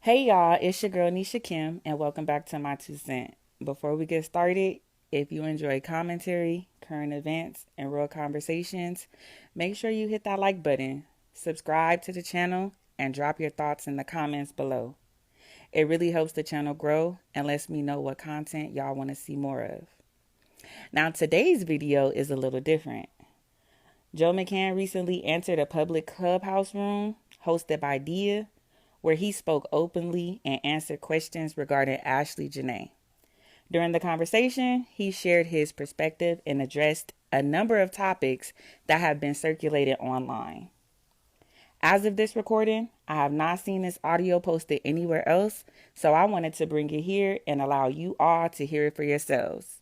Hey y'all, it's your girl Nisha Kim, and welcome back to my 2 cent. Before we get started, if you enjoy commentary, current events, and real conversations, make sure you hit that like button, subscribe to the channel, and drop your thoughts in the comments below. It really helps the channel grow and lets me know what content y'all want to see more of. Now, today's video is a little different. Joe McCann recently entered a public Clubhouse room hosted by Diah, where he spoke openly and answered questions regarding Ashlee Jenae. During the conversation, he shared his perspective and addressed a number of topics that have been circulated online. As of this recording, I have not seen this audio posted anywhere else, so I wanted to bring it here and allow you all to hear it for yourselves.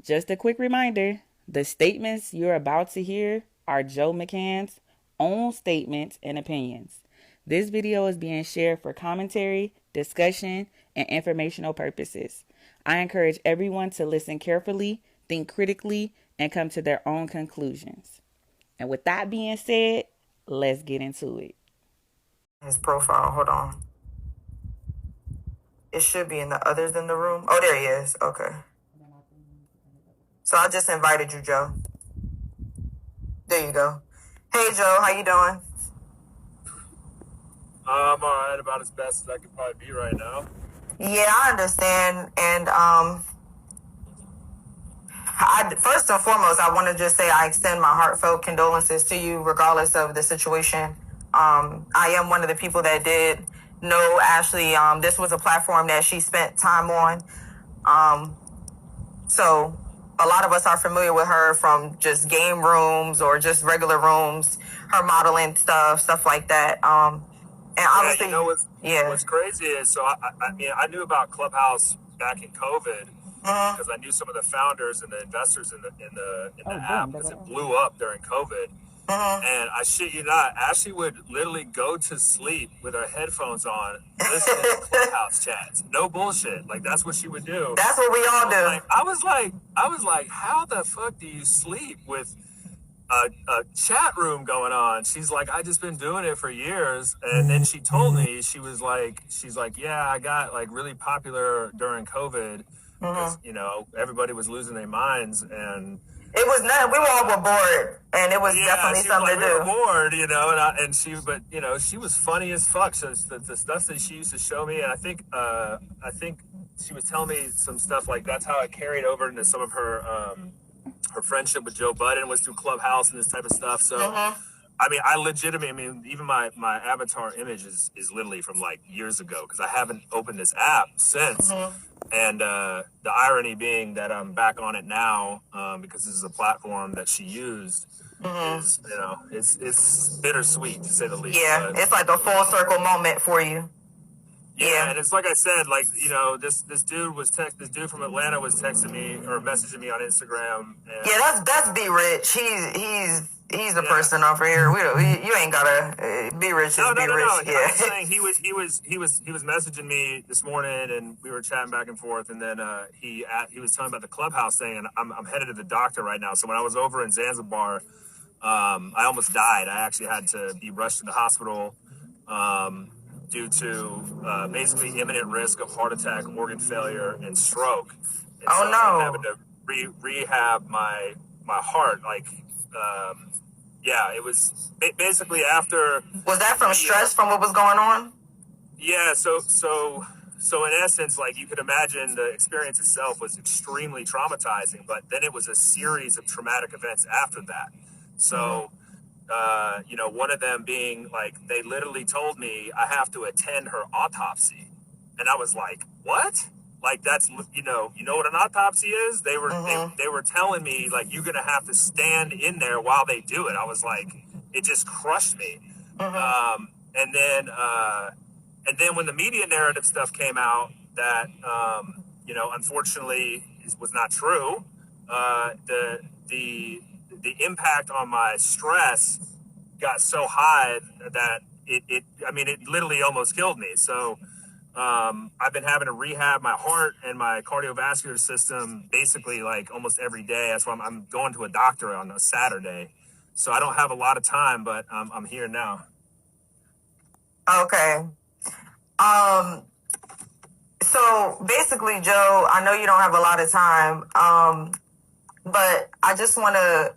Just a quick reminder, the statements you're about to hear are Joe McCann's own statements and opinions. This video is being shared for commentary, discussion, and informational purposes. I encourage everyone to listen carefully, think critically, and come to their own conclusions. And with that being said, let's get into it. His profile, hold on. It should be in the others in the room. Oh, there he is. Okay. So I just invited you, Joe. There you go. Hey, Joe, how you doing? I'm all right, about as best as I could probably be right now. Yeah, I understand. And first and foremost, I want to just say I extend my heartfelt condolences to you, regardless of the situation. I am one of the people that did know Ashlee. This was a platform that she spent time on. So a lot of us are familiar with her from just game rooms or just regular rooms, her modeling stuff like that. And obviously, What's crazy is, so I mean, I knew about Clubhouse back in COVID because I knew some of the founders and the investors in the app because it blew up during COVID. And I shit you not, Ashley would literally go to sleep with her headphones on, listening to Clubhouse chats. No bullshit. Like, that's what she would do. That's what we all do. Like, I was like, how the fuck do you sleep with a chat room going on? She's like, I just been doing it for years. And then she told me, she's like, yeah, I got like really popular during COVID because, everybody was losing their minds, and it was not. We all were bored, and it was definitely something to do. We were bored, she was funny as fuck. So the stuff that she used to show me, and I think she was telling me some stuff like that's how it carried over into some of her friendship with Joe Budden was through Clubhouse and this type of stuff. So. I mean, even my avatar image is literally from like years ago because I haven't opened this app since. And the irony being that I'm back on it now because this is a platform that she used is, it's bittersweet to say the least. Yeah, it's like a full circle moment for you. Yeah, and it's like I said, like, this dude from Atlanta was texting me or messaging me on Instagram. And yeah, that's B Rich. He's a person over here. You ain't gotta be rich. No. Yeah. I'm saying he was messaging me this morning, and we were chatting back and forth, and then he was telling me about the Clubhouse thing, and I'm headed to the doctor right now. So when I was over in Zanzibar, I almost died. I actually had to be rushed to the hospital due to basically imminent risk of heart attack, organ failure, and stroke. And no! I'm having to rehab my heart, like. Yeah, it was basically after. Was that from stress from what was going on? Yeah, so in essence, like you could imagine, the experience itself was extremely traumatizing, but then it was a series of traumatic events after that. So, one of them being like, they literally told me I have to attend her autopsy, and I was like, what? Like, that's, you know what an autopsy is? They were telling me, like, you're going to have to stand in there while they do it. I was like, it just crushed me. And then when the media narrative stuff came out that, unfortunately was not true, the impact on my stress got so high that it literally almost killed me. So, I've been having to rehab my heart and my cardiovascular system basically like almost every day. That's why I'm going to a doctor on a Saturday. So I don't have a lot of time, but I'm here now. Okay. So basically, Joe, I know you don't have a lot of time, but I just want to,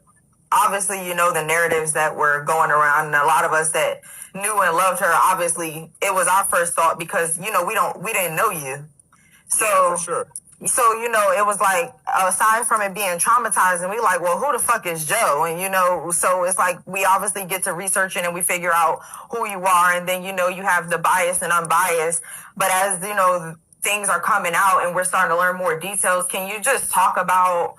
obviously, you know, the narratives that were going around, and a lot of us that knew and loved her, obviously, it was our first thought because, you know, we didn't know you. So, yeah, for sure. So, you know, it was like, aside from it being traumatizing, we like, well, who the fuck is Joe? And, you know, so it's like we obviously get to researching and we figure out who you are. And then, you know, you have the biased and unbiased. But as, you know, things are coming out and we're starting to learn more details, can you just talk about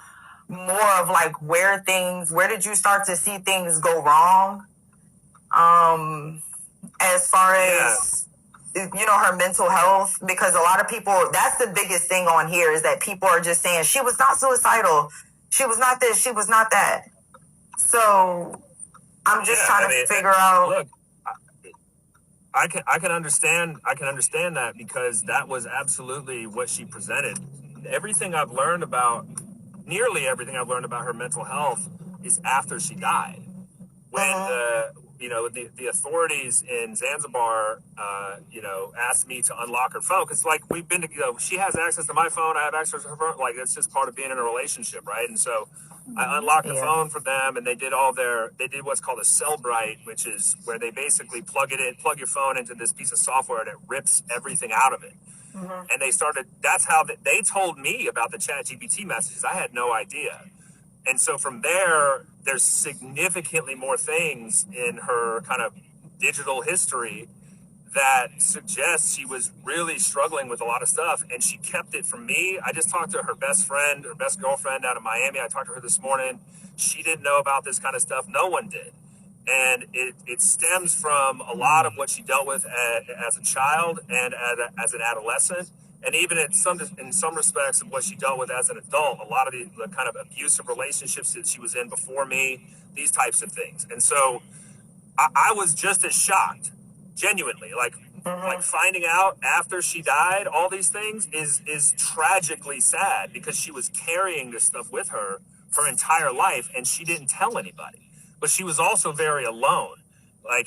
more of like where did you start to see things go wrong? As far as, you know, her mental health, because a lot of people, that's the biggest thing on here, is that people are just saying she was not suicidal, she was not this, she was not that. So I'm just trying to figure out. Look, I can understand that, because that was absolutely what she presented. Nearly everything I've learned about her mental health is after she died. When the authorities in Zanzibar, asked me to unlock her phone, because like we've been, she has access to my phone, I have access to her phone. Like it's just part of being in a relationship, right? And so I unlocked the phone for them, and they did what's called a cell bright, which is where they basically plug your phone into this piece of software, and it rips everything out of it. And that's how they told me about the ChatGPT messages. I had no idea. And so from there's significantly more things in her kind of digital history that suggests she was really struggling with a lot of stuff, and she kept it from me. I just talked to her best girlfriend out of Miami. I talked to her this morning. She didn't know about this kind of stuff. No one did. And it stems from a lot of what she dealt with as a child and as an adolescent. And even in some respects of what she dealt with as an adult, a lot of the kind of abusive relationships that she was in before me, these types of things. And so I was just as shocked, genuinely. Like finding out after she died, all these things is tragically sad, because she was carrying this stuff with her entire life, and she didn't tell anybody. But she was also very alone. Like,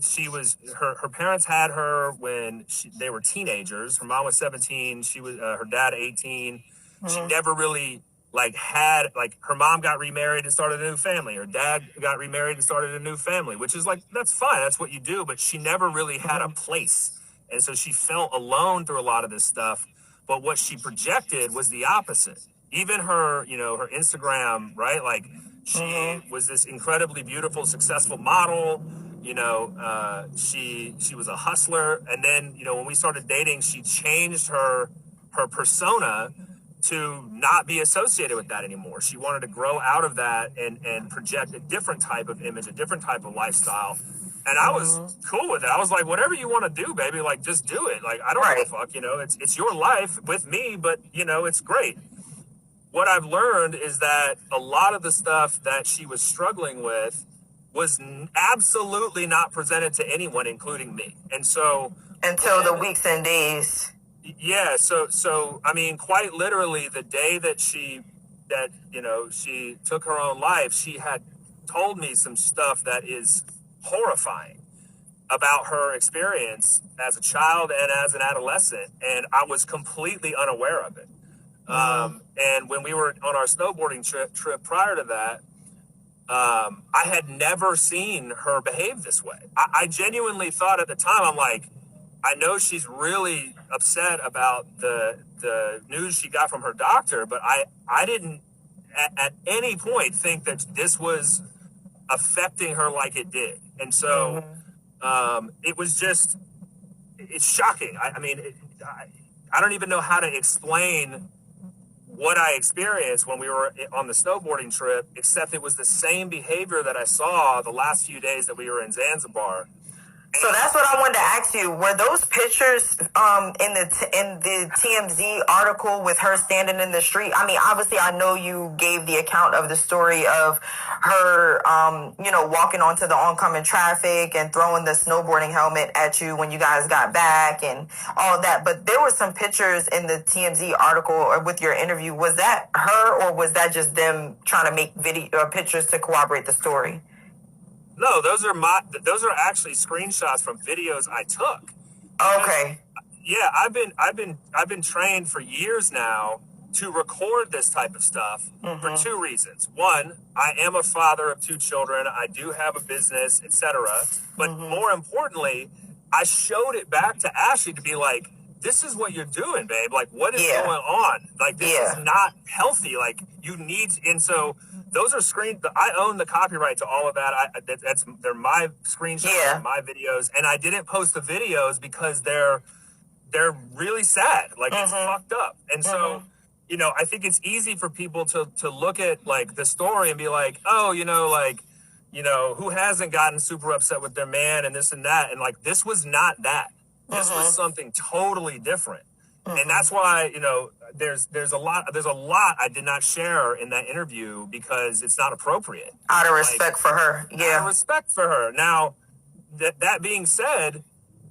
she was, her parents had her when they were teenagers. Her mom was 17. She was, her dad 18. She never really her mom got remarried and started a new family. Her dad got remarried and started a new family, which is like, that's fine. That's what you do. But she never really had a place. And so she felt alone through a lot of this stuff. But what she projected was the opposite. Even her, her Instagram, right? Like, she was this incredibly beautiful, successful model. She was a hustler. And then, when we started dating, she changed her persona to not be associated with that anymore. She wanted to grow out of that and project a different type of image, a different type of lifestyle. And I was cool with it. I was like, whatever you want to do, baby, like, just do it. Like, I don't give a fuck, it's your life with me, but, it's great. What I've learned is that a lot of the stuff that she was struggling with was absolutely not presented to anyone, including me. And so until the weeks and days. Yeah. So, I mean, quite literally the day that she took her own life, she had told me some stuff that is horrifying about her experience as a child and as an adolescent. And I was completely unaware of it. And when we were on our snowboarding trip prior to that, I had never seen her behave this way. I genuinely thought at the time, I'm like, I know she's really upset about the news she got from her doctor, but I didn't at any point think that this was affecting her like it did. And so it was just, it's shocking. I don't even know how to explain what I experienced when we were on the snowboarding trip, except it was the same behavior that I saw the last few days that we were in Zanzibar. So that's what I wanted to ask you. Were those pictures in the TMZ article with her standing in the street? I mean, obviously, I know you gave the account of the story of her, walking onto the oncoming traffic and throwing the snowboarding helmet at you when you guys got back and all that. But there were some pictures in the TMZ article or with your interview. Was that her, or was that just them trying to make pictures to corroborate the story? No, those are actually screenshots from videos I took. Okay. Yeah, I've been trained for years now to record this type of stuff for two reasons. One, I am a father of two children. I do have a business, etc. But more importantly, I showed it back to Ashlee to be like, this is what you're doing, babe. Like, what is Yeah. going on? Like, this is Yeah. not healthy. Like, you need, and so those are I own the copyright to all of that. They're my screenshots, Yeah. my videos, and I didn't post the videos because they're really sad. Like, it's fucked up. And so, you know, I think it's easy for people to look at like the story and be like, oh, you know, like, you know, who hasn't gotten super upset with their man and this and that. And like, this was not that. This was something totally different. And that's why, you know, there's a lot I did not share in that interview because it's not appropriate. Out of respect for her. Yeah. Out of respect for her. Now, that being said,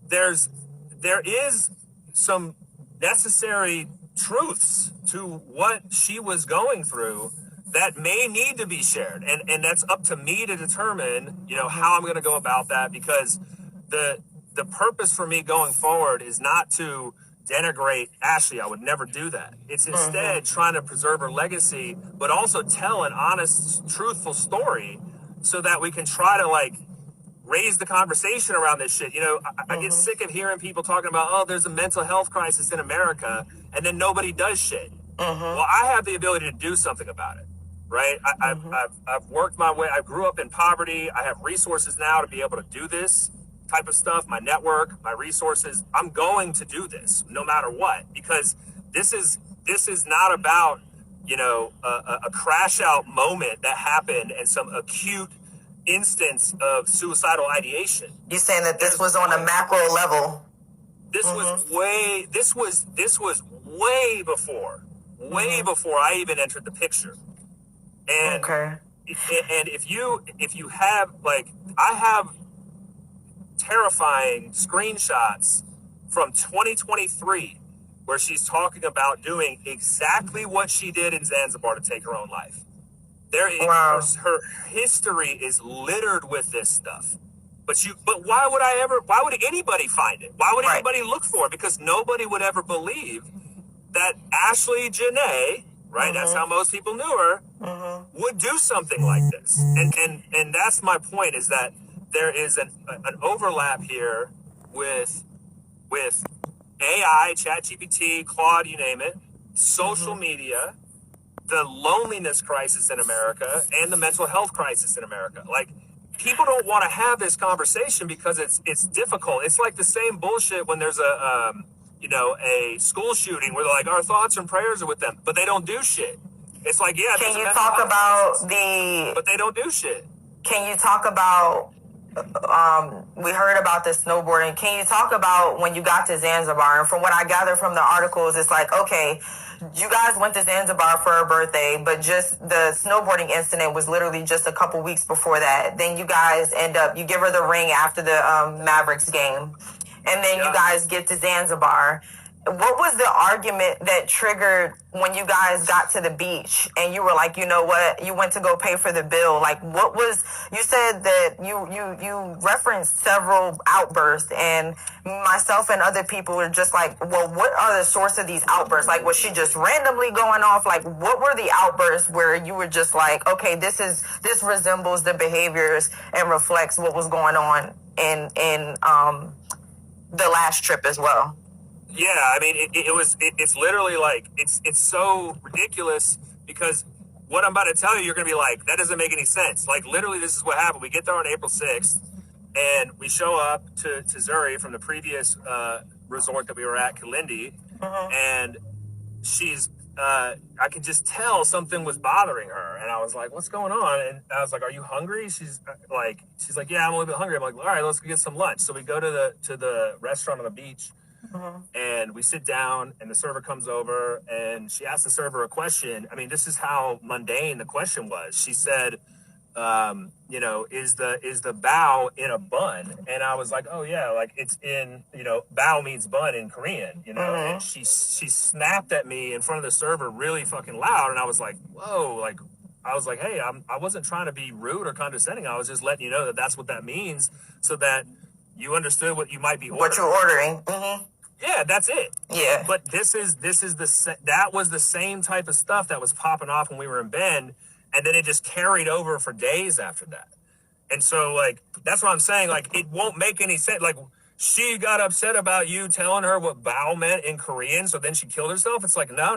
there is some necessary truths to what she was going through that may need to be shared. And that's up to me to determine, you know, how I'm going to go about that, because the purpose for me going forward is not to denigrate Ashlee. I would never do that. It's instead trying to preserve her legacy, but also tell an honest, truthful story so that we can try to like raise the conversation around this shit. You know, I get sick of hearing people talking about, oh, there's a mental health crisis in America, and then nobody does shit. Well, I have the ability to do something about it, right? I've worked my way. I grew up in poverty. I have resources now to be able to do this type of stuff, my network, my resources. I'm going to do this no matter what, because this is not about, you know, a crash out moment that happened and some acute instance of suicidal ideation. You saying that this was on a macro level? This was way before I even entered the picture. And and if you have, like, I have terrifying screenshots from 2023 where she's talking about doing exactly what she did in Zanzibar to take her own life. Her history is littered with this stuff. But why would anybody find it? Why would anybody look for it? Because nobody would ever believe that Ashlee Jenae, right? That's how most people knew her, would do something like this. And that's my point, is that there is an overlap here with AI, ChatGPT, Claude, you name it, social media, the loneliness crisis in America, and the mental health crisis in America. Like, people don't want to have this conversation because it's difficult. It's like the same bullshit when there's a school shooting where they're like, our thoughts and prayers are with them, but they don't do shit. It's like, yeah. Can you talk about but they don't do shit. Can you talk about? We heard about the snowboarding. Can you talk about when you got to Zanzibar? And from what I gather from the articles, it's like, okay, you guys went to Zanzibar for her birthday, but just the snowboarding incident was literally just a couple weeks before that. Then you guys you give her the ring after the Mavericks game. And then you guys get to Zanzibar. What was the argument that triggered when you guys got to the beach and you were like, you know what, you went to go pay for the bill? Like, what was, you said that you referenced several outbursts, and myself and other people were just like, well, what are the source of these outbursts? Like, was she just randomly going off? Like, what were the outbursts where you were just like, okay, this resembles the behaviors and reflects what was going on in the last trip as well? Yeah, I mean, it's literally like, it's so ridiculous, because what I'm about to tell you, you're going to be like, that doesn't make any sense. Like, literally, this is what happened. We get there on April 6th, and we show up to Zuri from the previous resort that we were at, Kalindi, and she's, I could just tell something was bothering her. And I was like, what's going on? And I was like, are you hungry? She's like, yeah, I'm a little bit hungry. I'm like, all right, let's go get some lunch. So we go to the restaurant on the beach. And we sit down, and the server comes over, and she asked the server a question. I mean, this is how mundane the question was. She said, you know, is the bao in a bun? And I was like, oh yeah, like, it's in, you know, bao means bun in Korean, you know. And she snapped at me in front of the server really fucking loud, and I was like, whoa, like, I was like, hey, I wasn't trying to be rude or condescending. I was just letting you know that that's what that means, so that You understood what you might be ordering. What you're ordering. Yeah, that's it. Yeah. But that was the same type of stuff that was popping off when we were in Bend, and then it just carried over for days after that. And so, like, that's what I'm saying. Like, it won't make any sense. Like, she got upset about you telling her what bow meant in Korean, so then she killed herself. It's like, no.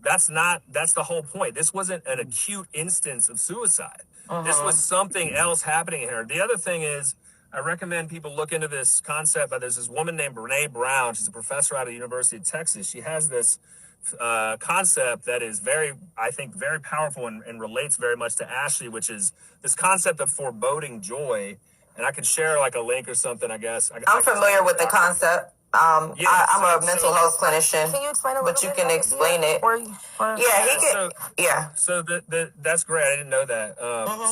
That's the whole point. This wasn't an acute instance of suicide. This was something else happening here. The other thing is, I recommend people look into this concept. But there's this woman named Brene Brown. She's a professor out of the University of Texas. She has this concept that is I think, very powerful and relates very much to Ashlee, which is this concept of foreboding joy. And I could share like a link or something, I guess. I'm familiar with the concept. I'm a mental health clinician. Can you explain a little bit? But you can explain it. Yeah, he can. Yeah. So that's great. I didn't know that.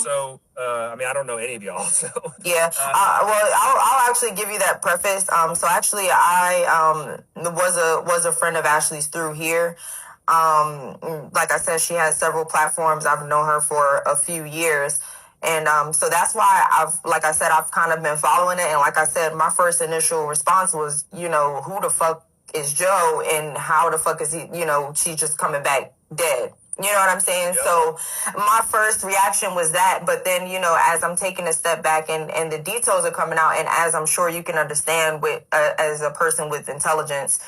So I mean, I don't know any of y'all. So yeah. Well, I'll actually give you that preface. So actually, I was a friend of Ashlee's through here. Like I said, she has several platforms. I've known her for a few years. And so that's why I've kind of been following it. And like I said, my first initial response was, who the fuck is Joe and how the fuck is he, she's just coming back dead. You know what I'm saying? Yep. So my first reaction was that. But then, as I'm taking a step back and the details are coming out, and as I'm sure you can understand with as a person with intelligence,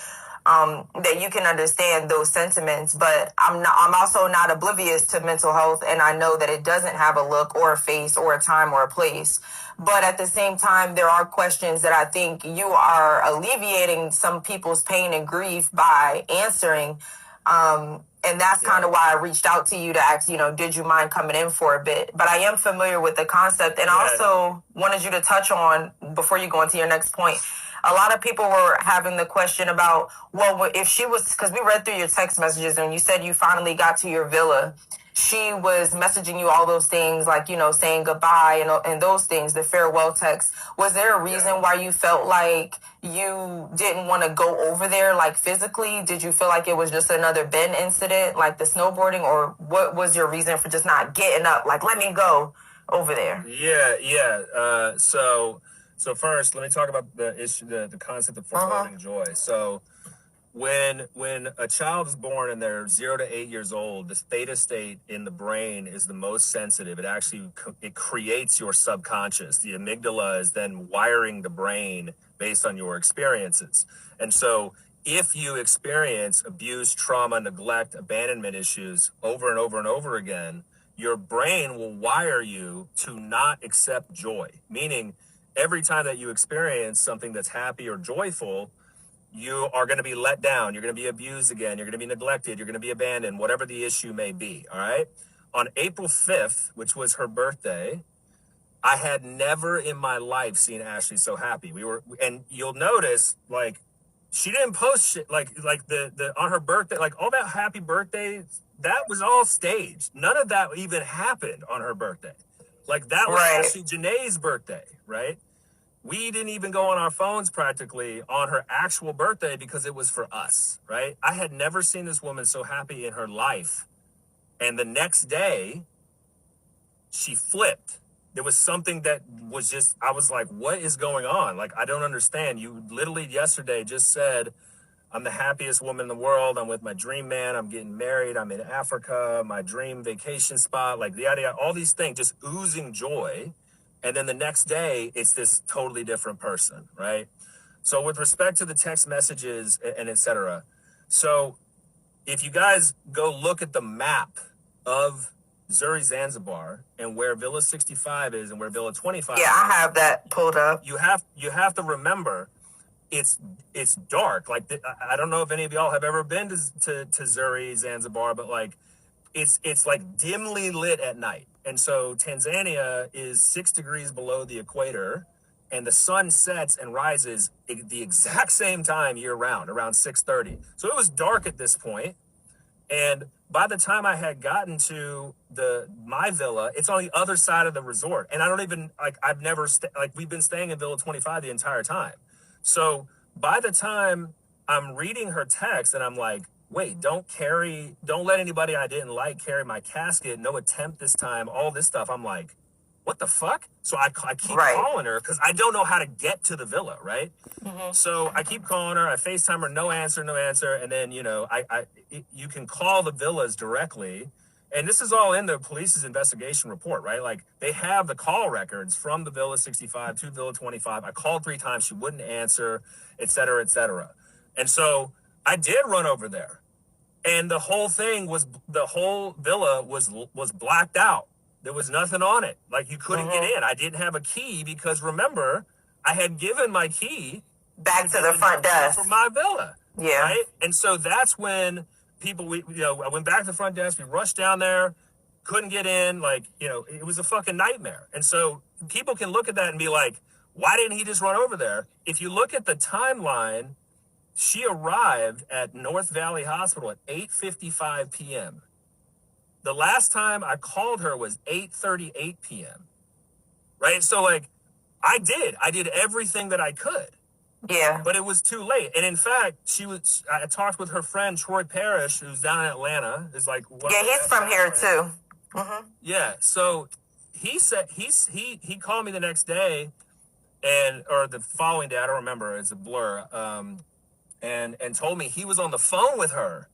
that you can understand those sentiments, but I'm also not oblivious to mental health, and I know that it doesn't have a look or a face or a time or a place. But at the same time, there are questions that I think you are alleviating some people's pain and grief by answering. And that's kind of why I reached out to you to ask, did you mind coming in for a bit? But I am familiar with the concept, and I also wanted you to touch on, before you go into your next point, a lot of people were having the question about, well, if she was, because we read through your text messages and you said you finally got to your villa. She was messaging you all those things, like, saying goodbye and those things, the farewell text. Was there a reason why you felt like you didn't want to go over there, like physically? Did you feel like it was just another Bend incident, like the snowboarding, or what was your reason for just not getting up, like, let me go over there? Yeah. So first, let me talk about the issue, the concept of foreboding joy. So when a child is born and they're 0 to 8 years old, the theta state in the brain is the most sensitive. It creates your subconscious. The amygdala is then wiring the brain based on your experiences. And so if you experience abuse, trauma, neglect, abandonment issues over and over and over again, your brain will wire you to not accept joy, meaning every time that you experience something that's happy or joyful, you are going to be let down. You're going to be abused again. You're going to be neglected. You're going to be abandoned, whatever the issue may be. All right. On April 5th, which was her birthday, I had never in my life seen Ashlee so happy. And you'll notice, like, she didn't post shit like the on her birthday, like all that happy birthday, that was all staged. None of that even happened on her birthday. Like, that was Ashlee Jenae's birthday, right? We didn't even go on our phones practically on her actual birthday because it was for us, right? I had never seen this woman so happy in her life. And the next day, she flipped. There was something that was just, I was like, what is going on? Like, I don't understand. You literally yesterday just said, I'm the happiest woman in the world. I'm with my dream man. I'm getting married. I'm in Africa, my dream vacation spot, like yada, yada, all these things, just oozing joy. And then the next day, it's this totally different person, right? So with respect to the text messages and et cetera, so if you guys go look at the map of Zuri, Zanzibar, and where Villa 65 is and where Villa 25 is. Yeah, I have that pulled up. You have to remember, it's dark. Like, I don't know if any of y'all have ever been to Zuri, Zanzibar, but like, it's like dimly lit at night. And so Tanzania is 6 degrees below the equator, and the sun sets and rises at the exact same time year round, around 6:30. So it was dark at this point. And by the time I had gotten to my villa, it's on the other side of the resort. And I don't even, like, I've never, we've been staying in Villa 25 the entire time. So by the time I'm reading her text and I'm like, wait, don't let anybody I didn't like carry my casket, no attempt this time, all this stuff. I'm like, what the fuck? So I keep calling her because I don't know how to get to the villa, right? So I keep calling her. I FaceTime her, no answer. And then, you know, you can call the villas directly. And this is all in the police's investigation report, right? Like, they have the call records from the Villa 65 to Villa 25. I called 3 times. She wouldn't answer, et cetera, et cetera. And so I did run over there. And the whole villa was blacked out. There was nothing on it. Like, you couldn't get in. I didn't have a key because, remember, I had given my key back to the front desk for my villa. Yeah. Right? And so that's when I went back to the front desk. We rushed down there, couldn't get in. Like, you know, it was a fucking nightmare. And so people can look at that and be like, why didn't he just run over there? If you look at the timeline, she arrived at North Valley Hospital at 8:55 p.m. The last time I called her was 8:38 p.m. Right? So, like, I did everything that I could. Yeah. But it was too late. And in fact, I talked with her friend, Troy Parrish, who's down in Atlanta. Is like, he's from here too. Yeah. So he said, he called me the next day or the following day. I don't remember. It's a blur. And told me he was on the phone with her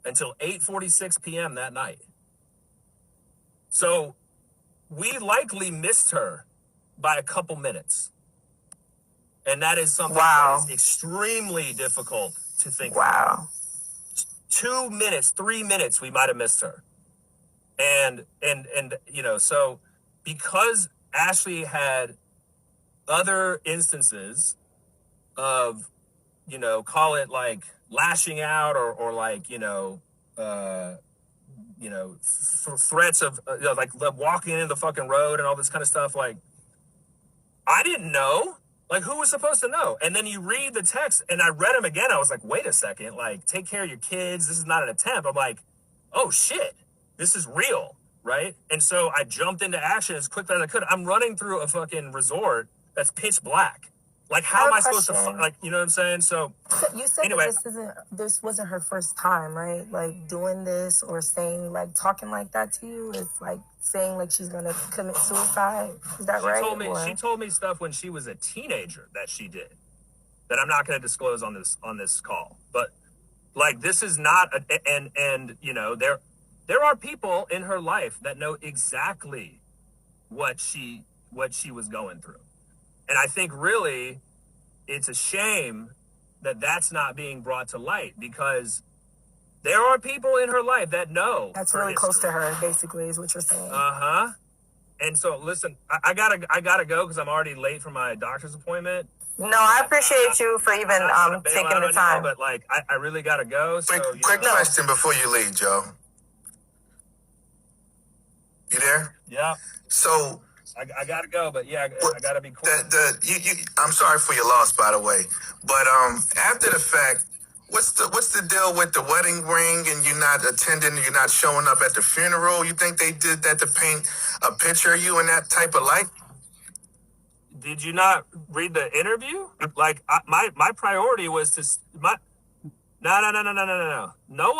until 8:46 p.m. that night. So we likely missed her by a couple minutes. And that is something that is extremely difficult to think about. 2 minutes, 3 minutes, we might have missed her. And you know, so because Ashlee had other instances of, you know, call it like lashing out or like, threats of like walking into the fucking road and all this kind of stuff, like, I didn't know. Like, who was supposed to know? And then you read the text, and I read them again. I was like, wait a second. Like, take care of your kids. This is not an attempt. I'm like, oh, shit. This is real, right? And so I jumped into action as quickly as I could. I'm running through a fucking resort that's pitch black. Like, how am I supposed to, like, you know what I'm saying? So you said anyway, that this wasn't her first time, right? Like, doing this or saying, like, talking like that to you is like saying like she's gonna commit suicide. Is that right? She told me stuff when she was a teenager that she did that I'm not going to disclose on this call. But like, this is not and you know, there are people in her life that know exactly what she was going through. And I think really it's a shame that that's not being brought to light, because there are people in her life that know. That's really close to her, basically, is what you're saying. And so, listen, I gotta go because I'm already late for my doctor's appointment. No, I appreciate you for even taking the time. But like, I really gotta go. So, quick question before you leave, Joe. You there? Yeah. So I gotta go, but yeah, I gotta be quick. I'm sorry for your loss, by the way. But after the fact, what's the deal with the wedding ring and you not attending, you're not showing up at the funeral? You think they did that to paint a picture of you in that type of light? Did you not read the interview? Like, my priority was to No. No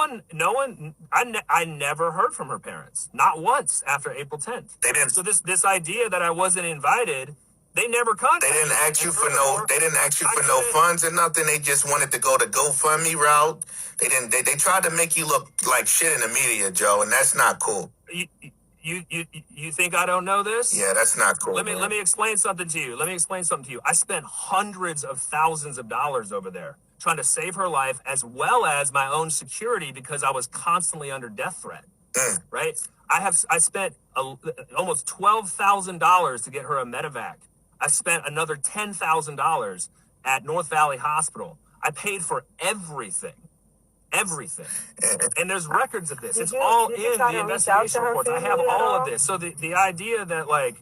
one. I never heard from her parents. Not once after April 10th. They didn't. So this idea that I wasn't invited, they never contacted. They didn't ask you for no. They didn't ask you for no funds or nothing. They just wanted to go the GoFundMe route. They didn't. They tried to make you look like shit in the media, Joe, and that's not cool. You think I don't know this? Yeah, that's not cool. Let me explain something to you. I spent hundreds of thousands of dollars over there trying to save her life, as well as my own security, because I was constantly under death threat. Right? I spent almost $12,000 to get her a medevac. I spent another $10,000 at North Valley Hospital. I paid for everything. And there's records of this. It's all in the investigation reports. I have all of this. So the idea that, like,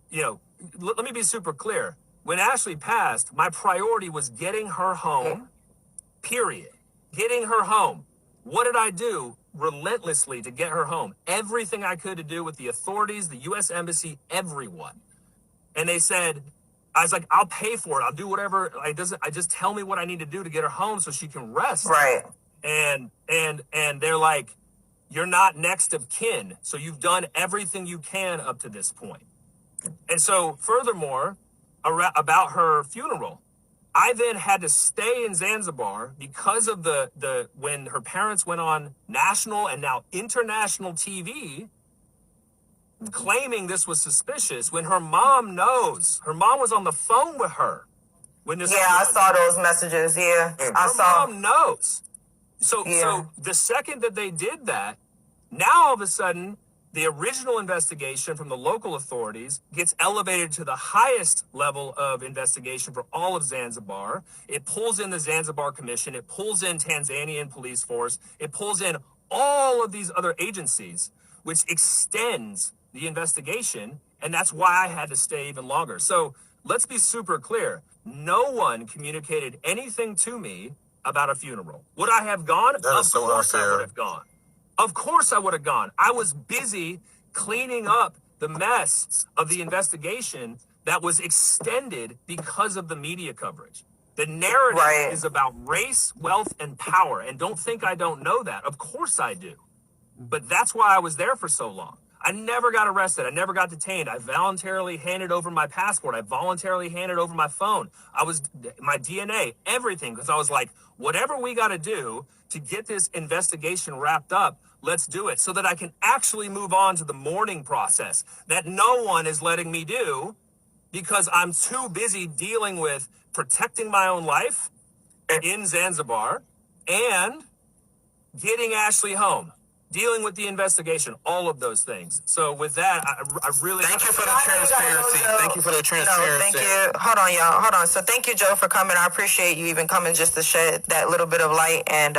you know, let me be super clear. When Ashlee passed, my priority was getting her home, period. Getting her home. What did I do relentlessly to get her home? Everything I could to do with the authorities, the U.S. Embassy, everyone. And they said, I was like, I'll pay for it. I'll do whatever. I just tell me what I need to do to get her home so she can rest. Right. And they're like, you're not next of kin, so you've done everything you can up to this point. And so furthermore, about her funeral, I then had to stay in Zanzibar because of the when her parents went on national and now international TV claiming this was suspicious, when her mom knows, her mom was on the phone with her when this. Yeah, I saw those messages. Yeah, I saw. Her mom knows. So the second that they did that, now all of a sudden, the original investigation from the local authorities gets elevated to the highest level of investigation for all of Zanzibar. It pulls in the Zanzibar Commission. It pulls in Tanzanian police force. It pulls in all of these other agencies, which extends the investigation. And that's why I had to stay even longer. So let's be super clear. No one communicated anything to me about a funeral. Would I have gone? That is so course unfair. I would have gone. Of course I would have gone. I was busy cleaning up the mess of the investigation that was extended because of the media coverage. The narrative is about race, wealth, and power. And don't think I don't know that. Of course I do. But that's why I was there for so long. I never got arrested. I never got detained. I voluntarily handed over my passport. I voluntarily handed over my phone. My DNA, everything, because I was like, whatever we got to do to get this investigation wrapped up, let's do it so that I can actually move on to the mourning process that no one is letting me do because I'm too busy dealing with protecting my own life in Zanzibar and getting Ashlee home. Dealing with the investigation, all of those things. So with that, I really thank you for the transparency. Thank you for the transparency. No, thank you. Hold on, y'all. Hold on. So thank you, Joe, for coming. I appreciate you even coming just to shed that little bit of light. And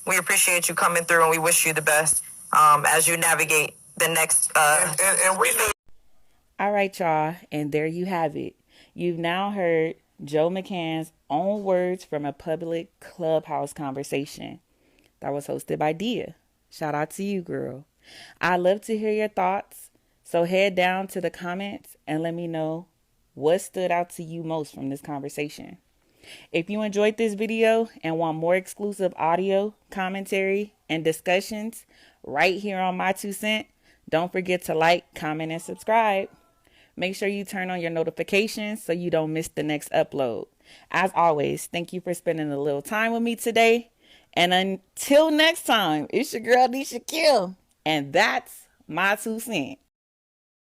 we appreciate you coming through, and we wish you the best as you navigate the next. And we know. All right, y'all. And there you have it. You've now heard Joe McCann's own words from a public Clubhouse conversation that was hosted by Diah. Shout out to you, girl. I love to hear your thoughts. So head down to the comments and let me know what stood out to you most from this conversation. If you enjoyed this video and want more exclusive audio, commentary, and discussions right here on My 2 Cent, don't forget to like, comment, and subscribe. Make sure you turn on your notifications so you don't miss the next upload. As always, thank you for spending a little time with me today. And until next time, it's your girl, Nisha Kim. And that's My 2 Cent.